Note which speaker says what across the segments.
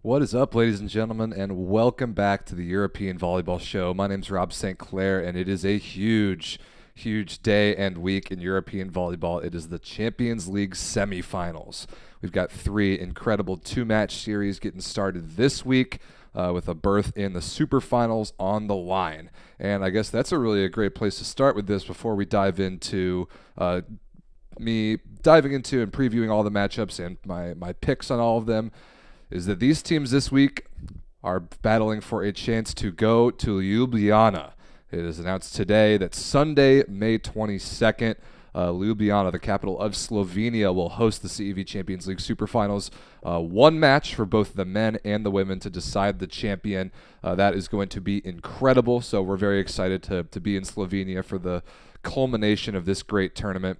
Speaker 1: What is up, ladies and gentlemen, and welcome back to the European Volleyball Show. My name is Rob St. Clair, and it is a huge day and week in European volleyball. It is the Champions League semifinals. We've got three incredible two-match series getting started this week with a berth in the superfinals on the line. And I guess that's a great place to start with this before we dive into me diving into and previewing all the matchups and my picks on all of them. Is that these teams this week are battling for a chance to go to Ljubljana. It is announced today that Sunday, May 22nd, Ljubljana, the capital of Slovenia, will host the CEV Champions League Superfinals. One match for both the men and the women to decide the champion. That is going to be incredible, so we're very excited to be in Slovenia for the culmination of this great tournament.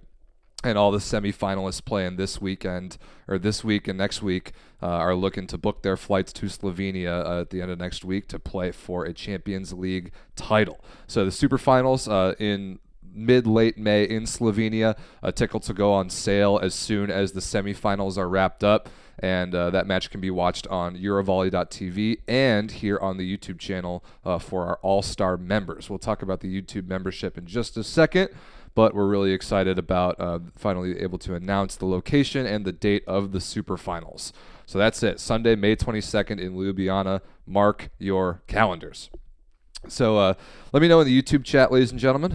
Speaker 1: And all the semifinalists playing this week and next week are looking to book their flights to Slovenia at the end of next week to play for a Champions League title. So the superfinals in mid-late May in Slovenia, tickets will go on sale as soon as the semifinals are wrapped up. And that match can be watched on Eurovolley.tv and here on the YouTube channel for our All-Star members. We'll talk about the YouTube membership in just a second, but we're really excited about finally able to announce the location and the date of the superfinals. So that's it, Sunday, May 22nd in Ljubljana. Mark your calendars. So let me know in the YouTube chat, ladies and gentlemen,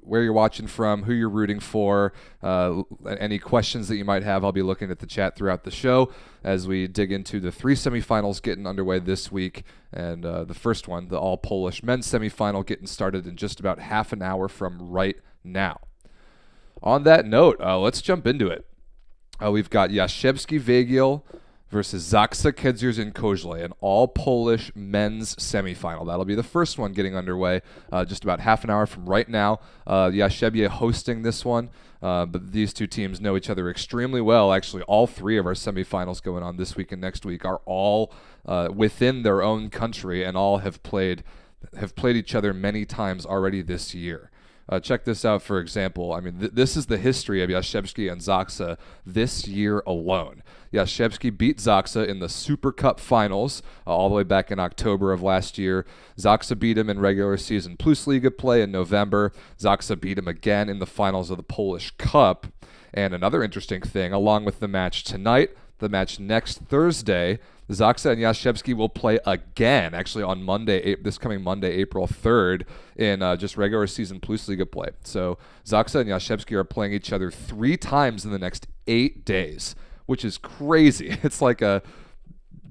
Speaker 1: where you're watching from, who you're rooting for, any questions that you might have. I'll be looking at the chat throughout the show as we dig into the three semifinals getting underway this week. And the first one, the all-Polish men's semifinal, getting started in just about half an hour from right now. On that note, let's jump into it. We've got Jastrzebski Węgiel versus Zaksa Kędzierzyn-Koźle, an all-Polish men's semifinal. That'll be the first one getting underway just about half an hour from right now. Jastrzębie hosting this one, but these two teams know each other extremely well. Actually, all three of our semifinals going on this week and next week are all within their own country and all have played each other many times already this year. Check this out, for example. I mean, this is the history of Jastrzebski and Zaksa this year alone. Jastrzebski beat Zaksa in the Super Cup finals all the way back in October of last year. Zaksa beat him in regular season Plus Liga play in November. Zaksa beat him again in the finals of the Polish Cup. And another interesting thing, along with the match tonight, the match next Thursday, Zaksa and Jastrzebski will play again, actually on Monday, this coming Monday, April 3rd, in just regular season Plus Liga play. So Zaksa and Jastrzebski are playing each other 3 times in the next 8 days, which is crazy. It's like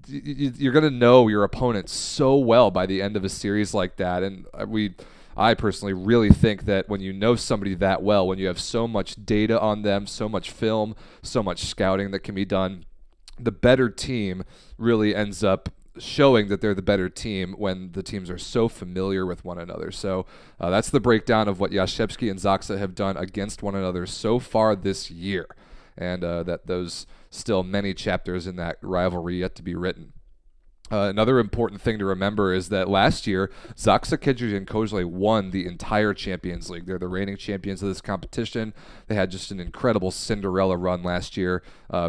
Speaker 1: you're going to know your opponent so well by the end of a series like that. And I personally really think that when you know somebody that well, when you have so much data on them, so much film, so much scouting that can be done, the better team really ends up showing that they're the better team when the teams are so familiar with one another. So that's the breakdown of what Jastrzebski and Zaksa have done against one another so far this year, and that those still many chapters in that rivalry yet to be written. Another important thing to remember is that last year, Zaksa Kędzierzyn-Koźle won the entire Champions League. They're the reigning champions of this competition. They had just an incredible Cinderella run last year,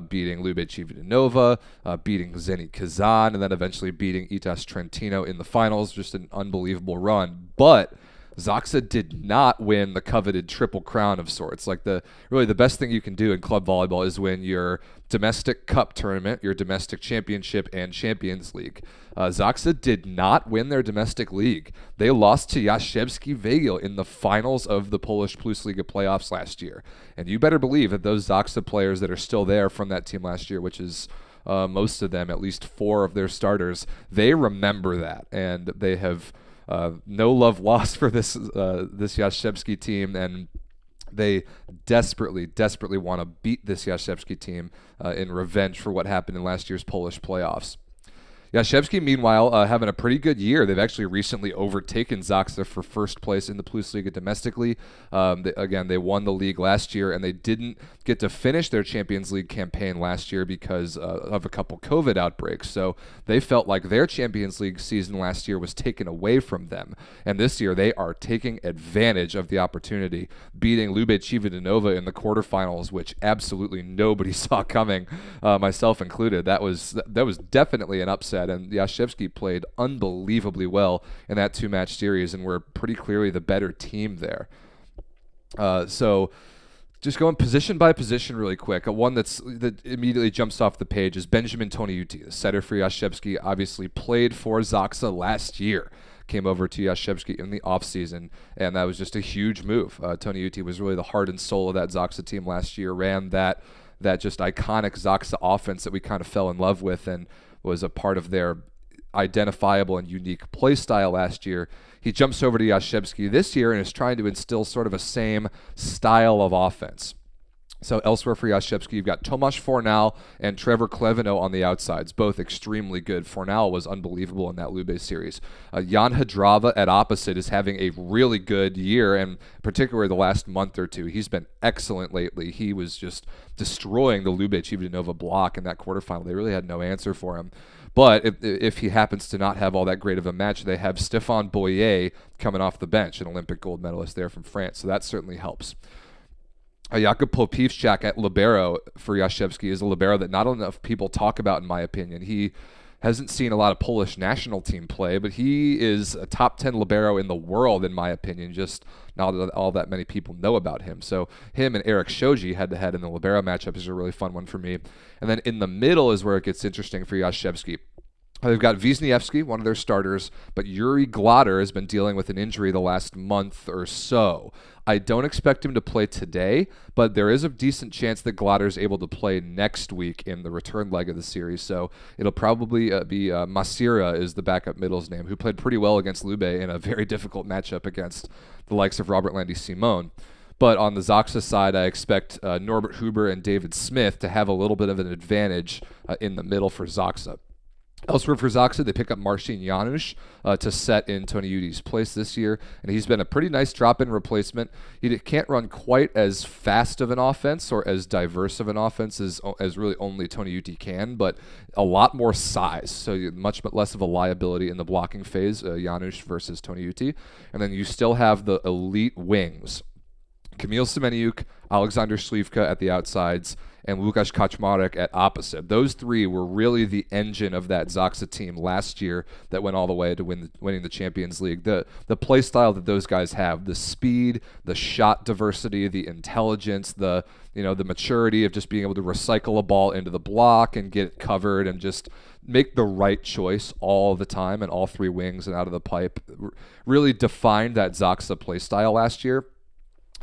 Speaker 1: beating Lubeci Vidinova, beating Zenit Kazan, and then eventually beating ITAS Trentino in the finals. Just an unbelievable run. But Zaksa did not win the coveted triple crown of sorts. Like the best thing you can do in club volleyball is win your domestic cup tournament, your domestic championship, and Champions League. Zaksa did not win their domestic league. They lost to Jastrzebski Węgiel in the finals of the Polish Plus Liga playoffs last year. And you better believe that those Zaksa players that are still there from that team last year, which is most of them, at least 4 of their starters, they remember that, and they have no love lost for this Jastrzebski team, and they desperately want to beat this Jastrzebski team in revenge for what happened in last year's Polish playoffs. Jastrzebski, meanwhile, having a pretty good year. They've actually recently overtaken Zaksa for first place in the Plus Liga domestically. They won the league last year, and they didn't get to finish their Champions League campaign last year because of a couple COVID outbreaks. So they felt like their Champions League season last year was taken away from them. And this year, they are taking advantage of the opportunity, beating Lube Civitanova in the quarterfinals, which absolutely nobody saw coming, myself included. That was definitely an upset. And Jastrzebski played unbelievably well in that two-match series and were pretty clearly the better team there. So just going position by position really quick. One that immediately jumps off the page is Benjamin Toniutti, the setter for Jastrzebski. Obviously played for Zaksa last year. Came over to Jastrzebski in the offseason, and that was just a huge move. Toniutti was really the heart and soul of that Zaksa team last year, ran that just iconic Zaksa offense that we kind of fell in love with and was a part of their identifiable and unique play style last year. He jumps over to Jastrzebski this year and is trying to instill sort of a same style of offense. So elsewhere for Jastrzebski, you've got Tomasz Fornal and Trevor Klevino on the outsides, both extremely good. Fornal was unbelievable in that Lube series. Jan Hadrava at opposite is having a really good year, and particularly the last month or two. He's been excellent lately. He was just destroying the Lube Civitanova block in that quarterfinal. They really had no answer for him. But if he happens to not have all that great of a match, they have Stéphane Boyer coming off the bench, an Olympic gold medalist there from France, so that certainly helps. Jakub Popivchak at libero for Jastrzebski is a libero that not enough people talk about, in my opinion. He hasn't seen a lot of Polish national team play, but he is a top 10 libero in the world, in my opinion, just not all that many people know about him. So him and Eric Shoji head-to-head in the libero matchup is a really fun one for me. And then in the middle is where it gets interesting for Jastrzebski. They've got Wisniewski, one of their starters, but Yuri Glader has been dealing with an injury the last month or so. I don't expect him to play today, but there is a decent chance that Glader is able to play next week in the return leg of the series. So it'll probably be Masira is the backup middle's name, who played pretty well against Lube in a very difficult matchup against the likes of Robert Landy Simon. But on the Zaksa side, I expect Norbert Huber and David Smith to have a little bit of an advantage in the middle for Zaksa. Elsewhere for Zaksa, they pick up Marcin Janusz to set in Toniutti's place this year, and he's been a pretty nice drop-in replacement. He can't run quite as fast of an offense or as diverse of an offense as really only Toniutti can, but a lot more size, so much less of a liability in the blocking phase, Janusz versus Toniutti. And then you still have the elite wings. Kamil Semeniuk, Alexander Slivka at the outsides, and Łukasz Kaczmarek at opposite. Those three were really the engine of that Zaksa team last year that went all the way to winning the Champions League. The play style that those guys have, the speed, the shot diversity, the intelligence, the maturity of just being able to recycle a ball into the block and get it covered and just make the right choice all the time and all three wings and out of the pipe really defined that Zaksa play style last year.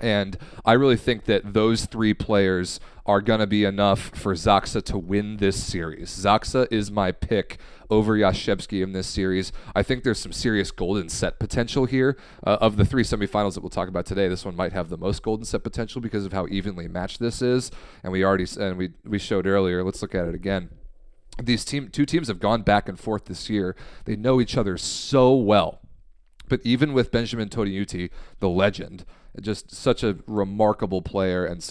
Speaker 1: And I really think that those three players are going to be enough for Zaksa to win this series. Zaksa is my pick over Jastrzebski in this series. I think there's some serious golden set potential here. Of the three semifinals that we'll talk about today, this one might have the most golden set potential because of how evenly matched this is. And we showed earlier. Let's look at it again. These two teams have gone back and forth this year. They know each other so well. But even with Benjamin Toniutti, the legend, just such a remarkable player and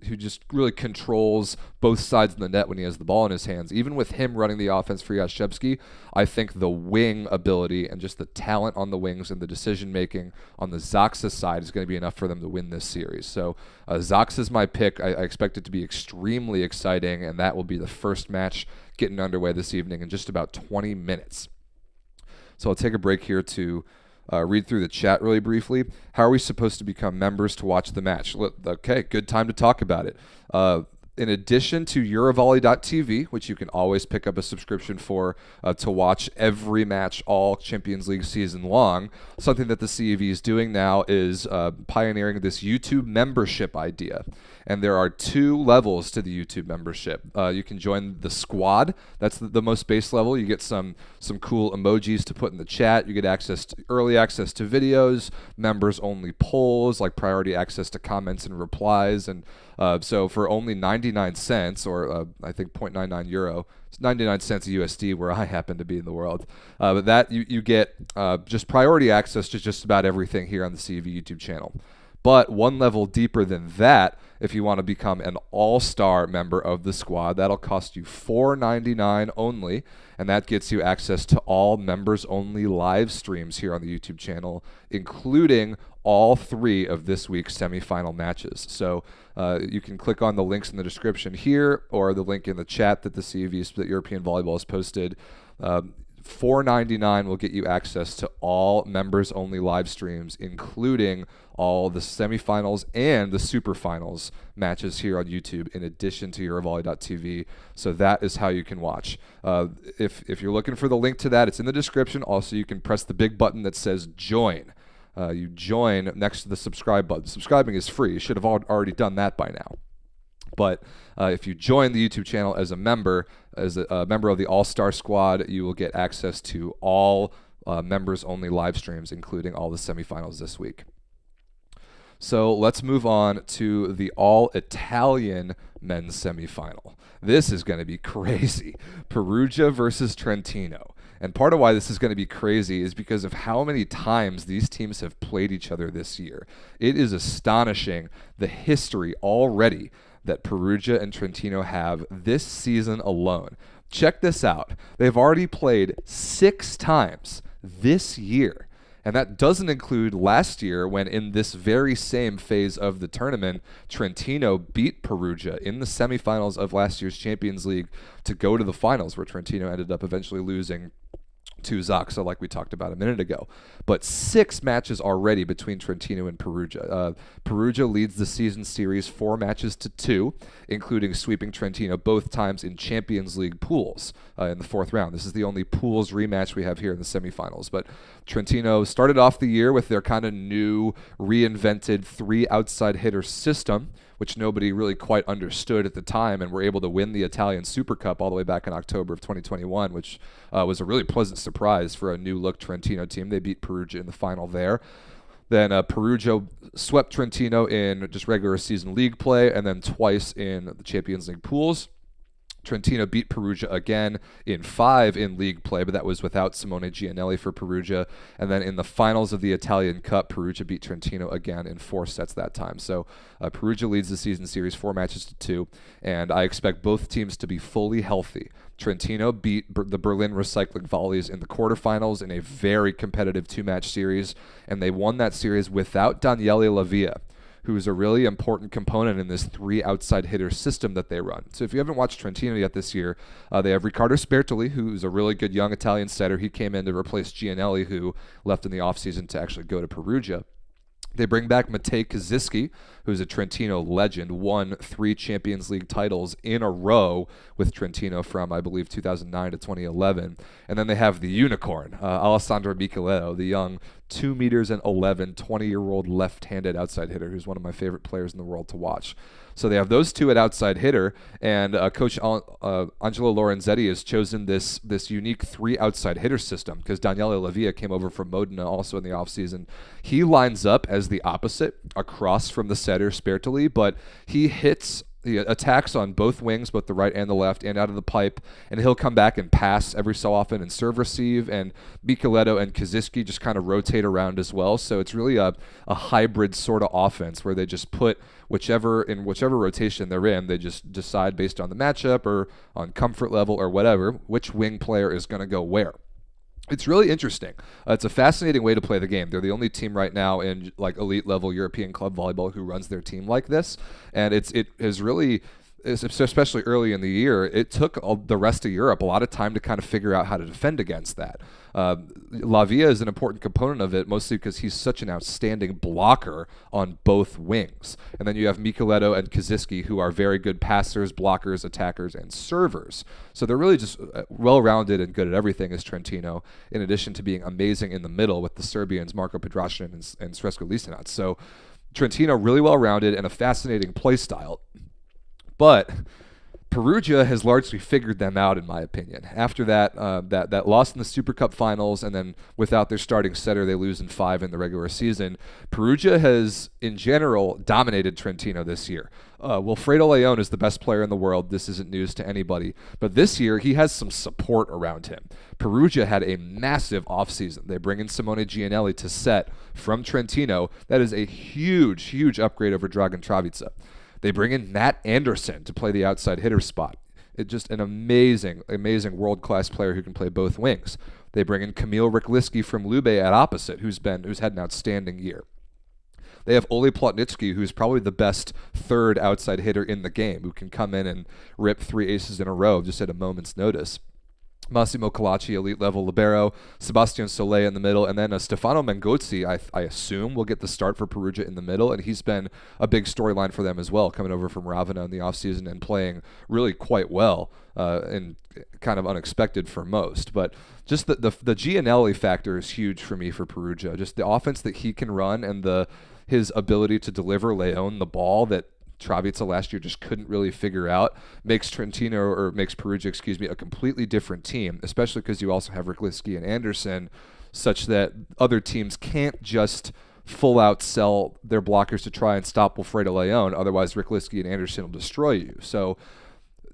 Speaker 1: who just really controls both sides of the net when he has the ball in his hands. Even with him running the offense for Jastrzebski, I think the wing ability and just the talent on the wings and the decision-making on the Zaksa side is going to be enough for them to win this series. So Zaksa is my pick. I expect it to be extremely exciting, and that will be the first match getting underway this evening in just about 20 minutes. So I'll take a break here to read through the chat really briefly. How are we supposed to become members to watch the match? Okay, good time to talk about it. In addition to Eurovolley.tv, which you can always pick up a subscription for to watch every match all Champions League season long, something that the CEV is doing now is pioneering this YouTube membership idea. And there are two levels to the YouTube membership. You can join the squad. That's the most base level. You get some cool emojis to put in the chat. You get early access to videos, members-only polls, like priority access to comments and replies, and So for only 99 cents, or I think 0.99 euro, it's 99 cents USD where I happen to be in the world. But that you get just priority access to just about everything here on the CEV YouTube channel. But one level deeper than that, if you want to become an all-star member of the squad, that'll cost you $4.99 only, and that gets you access to all members-only live streams here on the YouTube channel, including all 3 of this week's semifinal matches. So you can click on the links in the description here, or the link in the chat that the CEV Split European Volleyball has posted. $4.99 will get you access to all members-only live streams, including all the semifinals and the superfinals matches here on YouTube, in addition to Eurovolley.tv. So that is how you can watch. If you're looking for the link to that, it's in the description. Also, you can press the big button that says join. You join next to the subscribe button. Subscribing is free. You should have already done that by now. But if you join the YouTube channel as a member of the All-Star Squad, you will get access to all members-only live streams, including all the semifinals this week. So let's move on to the all-Italian men's semifinal. This is going to be crazy. Perugia versus Trentino. And part of why this is going to be crazy is because of how many times these teams have played each other this year. It is astonishing, the history already that Perugia and Trentino have this season alone. Check this out. They've already played 6 times this year. And that doesn't include last year, when in this very same phase of the tournament, Trentino beat Perugia in the semifinals of last year's Champions League to go to the finals, where Trentino ended up eventually losing to Zaksa, like we talked about a minute ago. But 6 matches already between Trentino and Perugia. Perugia leads the season series 4 matches to 2, including sweeping Trentino both times in Champions League pools in the 4th round. This is the only pools rematch we have here in the semifinals. But Trentino started off the year with their kind of new, reinvented 3 outside hitter system, which nobody really quite understood at the time, and were able to win the Italian Super Cup all the way back in October of 2021, which was a really pleasant surprise for a new-look Trentino team. They beat Perugia in the final there. Then Perugia swept Trentino in just regular season league play, and then twice in the Champions League pools. Trentino beat Perugia again in 5 in league play, but that was without Simone Gianelli for Perugia. And then in the finals of the Italian Cup, Perugia beat Trentino again in 4 sets that time. So Perugia leads the season series 4 matches to 2, and I expect both teams to be fully healthy. Trentino beat the Berlin Recycling Volleys in the quarterfinals in a very competitive 2-match series, and they won that series without Daniele Lavia, who is a really important component in this 3 outside hitter system that they run. So if you haven't watched Trentino yet this year, they have Riccardo Spertoli, who's a really good young Italian setter. He came in to replace Gianelli, who left in the offseason to actually go to Perugia. They bring back Matej Kaziski, who's a Trentino legend, won 3 Champions League titles in a row with Trentino from, I believe, 2009 to 2011. And then they have the unicorn, Alessandro Micheletto, the young 2 meters and 11, 20-year-old left-handed outside hitter, who's one of my favorite players in the world to watch. So they have those 2 at outside hitter, and Coach Angelo Lorenzetti has chosen this unique 3 outside hitter system because Daniele Lavia came over from Modena also in the offseason. He lines up as the opposite across from the setter Spertoli, but he attacks on both wings, both the right and the left, and out of the pipe, and he'll come back and pass every so often and serve receive, and Micheletto and Kaziski just kind of rotate around as well. So it's really a hybrid sort of offense where they just put whichever rotation they're in, they just decide based on the matchup or on comfort level or whatever, which wing player is going to go where. It's really interesting. It's a fascinating way to play the game. They're the only team right now in like elite level European club volleyball who runs their team like this, and it has really, especially early in the year, it took the rest of Europe a lot of time to kind of figure out how to defend against that. Lavia is an important component of it, mostly because he's such an outstanding blocker on both wings. And then you have Micheletto and Kaziski, who are very good passers, blockers, attackers, and servers. So they're really just well-rounded and good at everything as Trentino, in addition to being amazing in the middle with the Serbians Marko Pedrašin and Srećko Lisinac. So Trentino really well-rounded and a fascinating play style. But Perugia has largely figured them out, in my opinion. After that loss in the Super Cup finals, and then without their starting setter, they lose in 5 in the regular season. Perugia has, in general, dominated Trentino this year. Wilfredo Leon is the best player in the world. This isn't news to anybody. But this year, he has some support around him. Perugia had a massive offseason. They bring in Simone Gianelli to set from Trentino. That is a huge, huge upgrade over Dragan Travica. They bring in Matt Anderson to play the outside hitter spot. It's just an amazing, amazing world-class player who can play both wings. They bring in Kamil Rykliski from Lube at opposite, who's had an outstanding year. They have Ole Plotnicki, who's probably the best third outside hitter in the game, who can come in and rip 3 aces in a row just at a moment's notice. Massimo Colaci, elite level libero, Sebastian Solé in the middle, and then Stefano Mengozzi, I assume, will get the start for Perugia in the middle, and he's been a big storyline for them as well, coming over from Ravenna in the offseason and playing really quite well, and kind of unexpected for most. But just the Gianelli factor is huge for me for Perugia. Just the offense that he can run and his ability to deliver Leon the ball that Travica last year just couldn't really figure out makes Perugia, a completely different team, especially because you also have Rykliski and Anderson, such that other teams can't just full out sell their blockers to try and stop Wilfredo Leon. Otherwise, Rykliski and Anderson will destroy you. So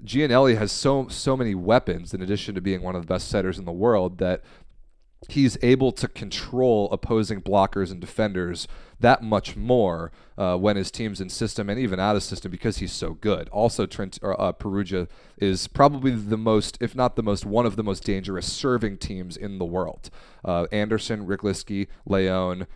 Speaker 1: Gianelli has so many weapons in addition to being one of the best setters in the world that he's able to control opposing blockers and defenders that much more when his team's in system and even out of system because he's so good. Also, Perugia is probably the most, if not the most, one of the most dangerous serving teams in the world. Anderson, Rykliski, Leon,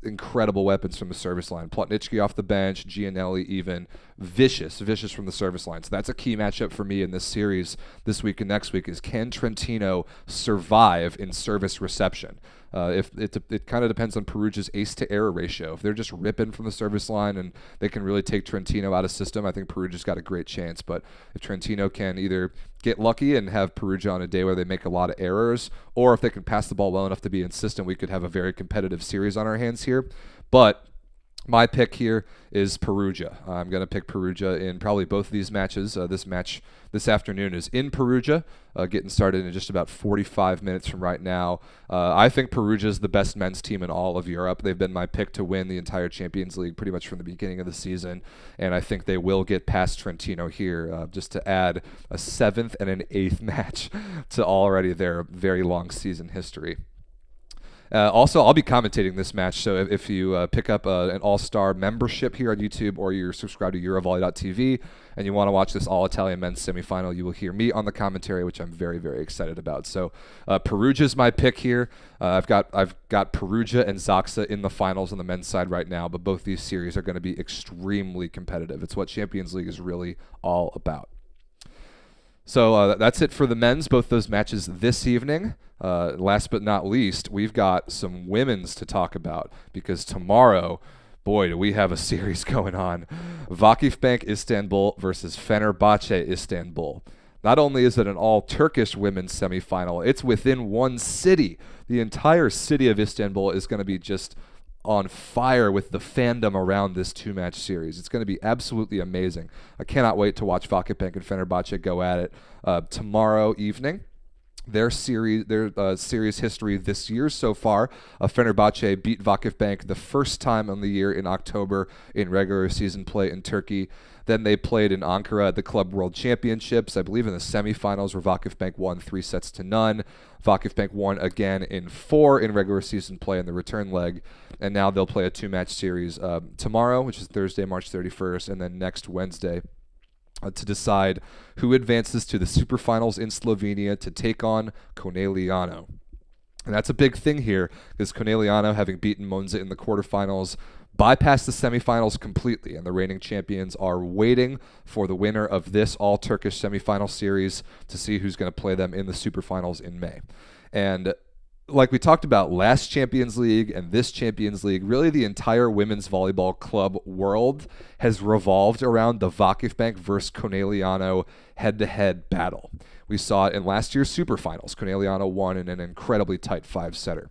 Speaker 1: incredible weapons from the service line. Plotnicki off the bench, Gianelli even, vicious from the service line. So that's a key matchup for me in this series this week and next week is can Trentino survive in service reception? If it kind of depends on Perugia's ace to error ratio. If they're just ripping from the service line and they can really take Trentino out of system, I think Perugia's got a great chance. But if Trentino can either get lucky and have Perugia on a day where they make a lot of errors, or if they can pass the ball well enough to be in system, we could have a very competitive series on our hands here. But my pick here is Perugia. I'm going to pick Perugia in probably both of these matches. This match this afternoon is in Perugia, getting started in just about 45 minutes from right now. I think Perugia is the best men's team in all of Europe. They've been my pick to win the entire Champions League pretty much from the beginning of the season, and I think they will get past Trentino here, just to add a 7th and an 8th match to already their very long season history. Also, I'll be commentating this match, so if you pick up an all-star membership here on YouTube or you're subscribed to Eurovolley.tv and you want to watch this all-Italian men's semifinal, you will hear me on the commentary, which I'm very, very excited about. So Perugia's my pick here. I've got Perugia and Zaksa in the finals on the men's side right now, but both these series are going to be extremely competitive. It's what Champions League is really all about. So that's it for the men's, both those matches this evening. Last but not least, we've got some women's to talk about because tomorrow, boy, do we have a series going on. Vakifbank Istanbul versus Fenerbahce Istanbul. Not only is it an all-Turkish women's semifinal, it's within one city. The entire city of Istanbul is going to be just on fire with the fandom around this 2-match series. It's going to be absolutely amazing. I cannot wait to watch Vakifbank and Fenerbahce go at it tomorrow evening. Their series history this year so far, Fenerbahce beat Vakifbank the first time on the year in October in regular season play in Turkey. Then they played in Ankara at the Club World Championships, I believe in the semifinals, where Vakifbank won 3-0. Vakifbank won again in 4 in regular season play in the return leg. And now they'll play a 2-match series tomorrow, which is Thursday, March 31st, and then next Wednesday to decide who advances to the superfinals in Slovenia to take on Conegliano. And that's a big thing here because Conegliano, having beaten Monza in the quarterfinals, bypassed the semifinals completely, and the reigning champions are waiting for the winner of this all-Turkish semifinal series to see who's going to play them in the superfinals in May. And like we talked about last Champions League and this Champions League, really the entire women's volleyball club world has revolved around the Vakifbank versus Conegliano head-to-head battle. We saw it in last year's superfinals. Conegliano won in an incredibly tight 5-setter.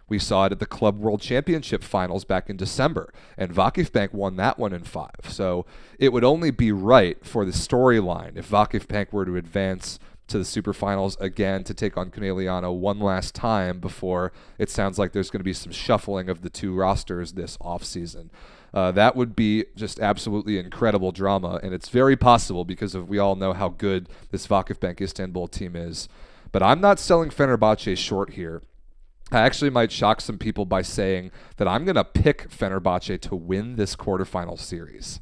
Speaker 1: We saw it at the Club World Championship finals back in December, and Vakifbank won that one in 5. So it would only be right for the storyline if Vakifbank were to advance to the superfinals again to take on Conegliano one last time before it sounds like there's going to be some shuffling of the two rosters this offseason. That would be just absolutely incredible drama, and it's very possible because we all know how good this Vakifbank Istanbul team is. But I'm not selling Fenerbahce short here. I actually might shock some people by saying that I'm going to pick Fenerbahce to win this quarterfinal series.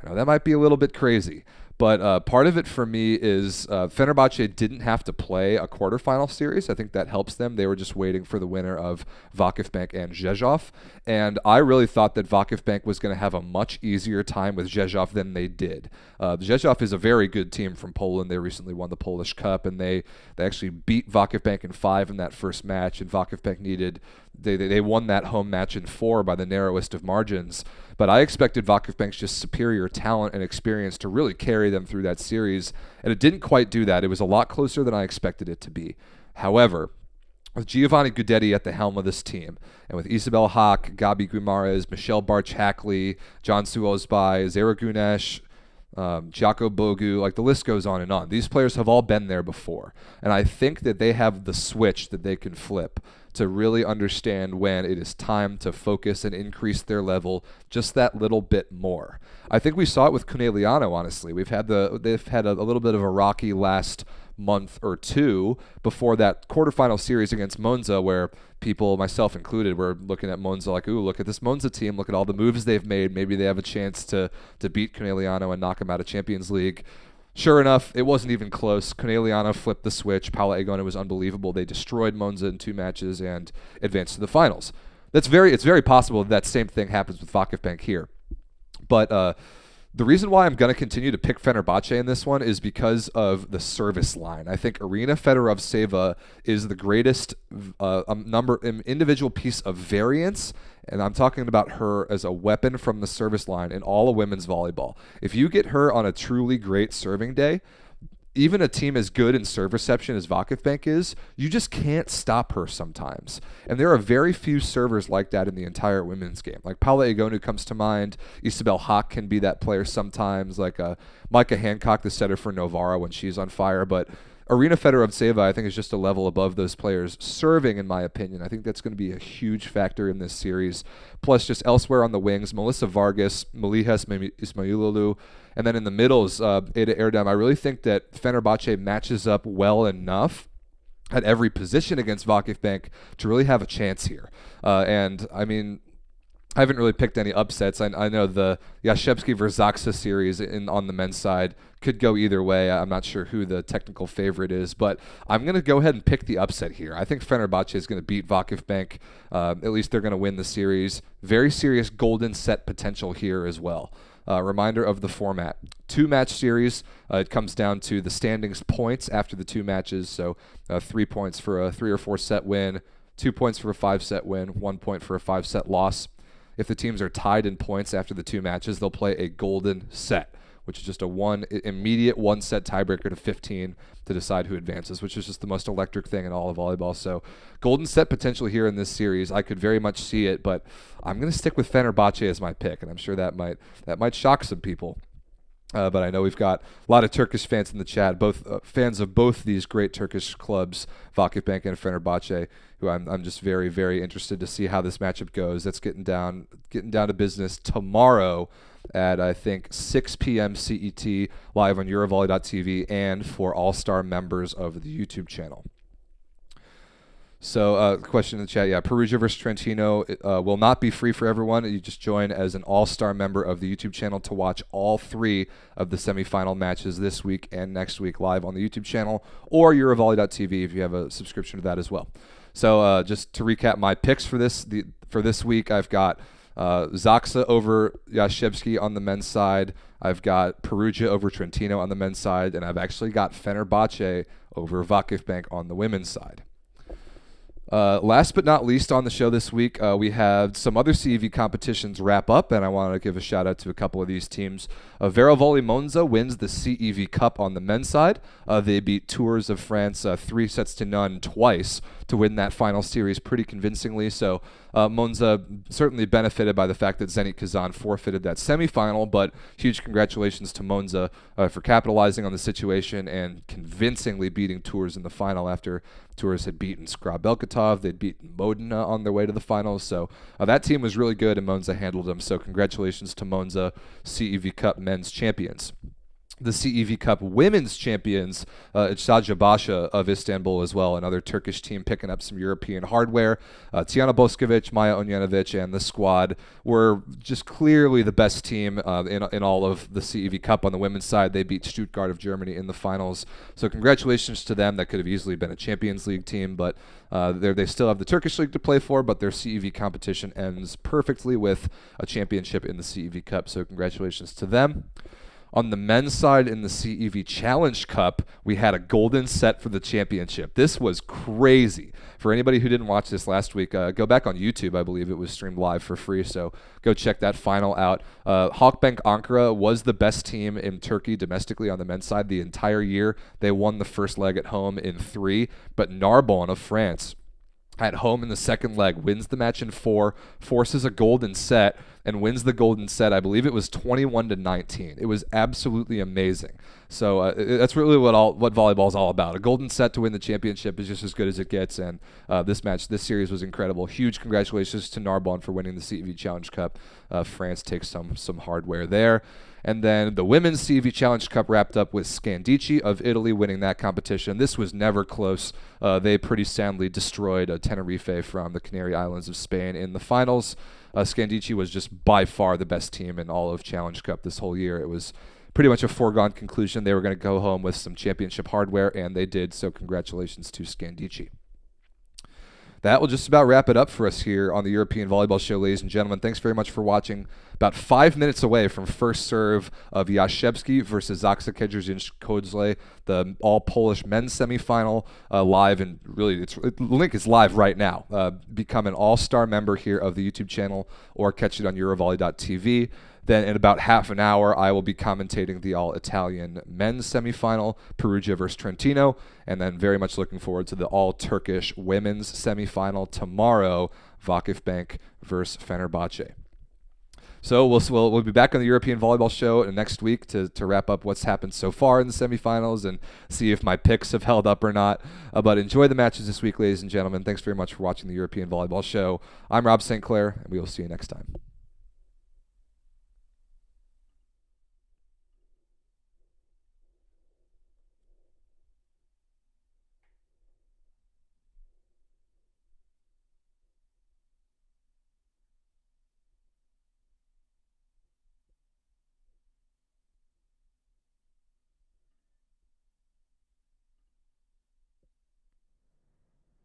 Speaker 1: I know that might be a little bit crazy, but part of it for me is Fenerbahce didn't have to play a quarterfinal series. I think that helps them. They were just waiting for the winner of Vakifbank and Rzeszów, and I really thought that Vakifbank was going to have a much easier time with Rzeszów than they did. Rzeszów is a very good team from Poland. They recently won the Polish Cup, and they actually beat Vakifbank in 5 in that first match, and Vakifbank they won that home match in 4 by the narrowest of margins. But I expected Vakifbank's just superior talent and experience to really carry them through that series, and it didn't quite do that. It was a lot closer than I expected it to be. However, with Giovanni Guidetti at the helm of this team, and with Isabel Haak, Gabi Guimarães, Michelle Barch-Hackley, Cansu Özbay, Zehra Güneş, Jaco Bogu, like the list goes on and on. These players have all been there before, and I think that they have the switch that they can flip to really understand when it is time to focus and increase their level just that little bit more. I think we saw it with Conegliano, honestly. They've had a little bit of a rocky last month or two before that quarterfinal series against Monza, where people, myself included, were looking at Monza like, ooh, look at this Monza team, look at all the moves they've made. Maybe they have a chance to beat Conegliano and knock them out of Champions League. Sure enough, it wasn't even close. Conegliano flipped the switch. Paola Egona was unbelievable. They destroyed Monza in 2 matches and advanced to the finals. It's very possible that same thing happens with Vakifbank here. But the reason why I'm going to continue to pick Fenerbahce in this one is because of the service line. I think Irina Fedorovtseva is the greatest individual piece of variance, and I'm talking about her as a weapon from the service line in all of women's volleyball. If you get her on a truly great serving day, even a team as good in serve reception as Vakifbank is, you just can't stop her sometimes. And there are very few servers like that in the entire women's game. Like Paola Egonu comes to mind. Isabel Haak can be that player sometimes. Like Micah Hancock, the setter for Novara when she's on fire. But Irina Fedorovtseva, I think, is just a level above those players. Serving, in my opinion, I think that's going to be a huge factor in this series. Plus, just elsewhere on the wings, Melissa Vargas, Maliha Ismailoglu, and then in the middles, Ada Erdem. I really think that Fenerbahce matches up well enough at every position against Vakifbank to really have a chance here. And, I mean, I haven't really picked any upsets. I know the Jastrzebski versus Zaksa series on the men's side could go either way. I'm not sure who the technical favorite is, but I'm going to go ahead and pick the upset here. I think Fenerbahce is going to beat Vakifbank. At least they're going to win the series. Very serious golden set potential here as well. Reminder of the format. 2-match series. It comes down to the standings points after the 2 matches. So 3 points for a 3 or 4 set win, 2 points for a 5-set win, 1 point for a 5-set loss. If the teams are tied in points after the 2 matches, they'll play a golden set, which is just a immediate 1-set tiebreaker to 15 to decide who advances, which is just the most electric thing in all of volleyball. So golden set potential here in this series. I could very much see it, but I'm going to stick with Fenerbahce as my pick, and I'm sure that might shock some people. But I know we've got a lot of Turkish fans in the chat, both fans of both these great Turkish clubs, Vakifbank and Fenerbahce, who I'm just very, very interested to see how this matchup goes. That's getting down to business tomorrow at, I think, 6 p.m. CET, live on Eurovolley.tv and for all-star members of the YouTube channel. So, question in the chat, Perugia versus Trentino will not be free for everyone. You just join as an all-star member of the YouTube channel to watch all 3 of the semifinal matches this week and next week live on the YouTube channel or Eurovolley.tv if you have a subscription to that as well. So, just to recap my picks for this week, I've got Zaksa over Jastrzebski on the men's side. I've got Perugia over Trentino on the men's side, and I've actually got Fenerbahce over Vakifbank on the women's side. Last but not least on the show this week, we had some other CEV competitions wrap up, and I want to give a shout out to a couple of these teams. Vero Volley Monza wins the CEV Cup on the men's side. They beat Tours of France 3-0 twice to win that final series pretty convincingly. So Monza certainly benefited by the fact that Zenit Kazan forfeited that semifinal, but huge congratulations to Monza for capitalizing on the situation and convincingly beating Tours in the final after Tours had beaten Skra Belkatov. They'd beaten Modena on their way to the finals. So that team was really good, and Monza handled them. So congratulations to Monza, CEV Cup men's champions. The CEV Cup women's champions, Jastrzebski of Istanbul as well, another Turkish team picking up some European hardware. Tiana Boskovic, Maja Onjanovic, and the squad were just clearly the best team in all of the CEV Cup. On the women's side, they beat Stuttgart of Germany in the finals. So congratulations to them. That could have easily been a Champions League team, but they still have the Turkish League to play for, but their CEV competition ends perfectly with a championship in the CEV Cup. So congratulations to them. On the men's side in the CEV Challenge Cup, we had a golden set for the championship. This was crazy. For anybody who didn't watch this last week, go back on YouTube. I believe it was streamed live for free, so go check that final out. Halkbank Ankara was the best team in Turkey domestically on the men's side the entire year. They won the first leg at home in 3, but Narbonne of France at home in the second leg wins the match in 4, forces a golden set, and wins the golden set. I believe it was 21-19. It was absolutely amazing. So that's really what volleyball is all about. A golden set to win the championship is just as good as it gets, and this series was incredible. Huge congratulations to Narbonne for winning the CEV Challenge Cup. France takes some hardware there. And then the Women's CEV Challenge Cup wrapped up with Scandicci of Italy winning that competition. This was never close. They pretty soundly destroyed Tenerife from the Canary Islands of Spain in the finals. Scandicci was just by far the best team in all of Challenge Cup this whole year. It was pretty much a foregone conclusion. They were going to go home with some championship hardware, and they did, so congratulations to Scandicci. That will just about wrap it up for us here on the European Volleyball Show, ladies and gentlemen. Thanks very much for watching. About 5 minutes away from first serve of Jastrzebski versus Zaksa Kodzle, the all-Polish men's semifinal, live, and really the link is live right now. Become an all-star member here of the YouTube channel or catch it on Eurovolley.tv. Then in about half an hour, I will be commentating the all-Italian men's semifinal, Perugia versus Trentino, and then very much looking forward to the all-Turkish women's semifinal tomorrow, Vakifbank versus Fenerbahce. So we'll be back on the European Volleyball Show next week to wrap up what's happened so far in the semifinals and see if my picks have held up or not. But enjoy the matches this week, ladies and gentlemen. Thanks very much for watching the European Volleyball Show. I'm Rob St. Clair, and we will see you next time.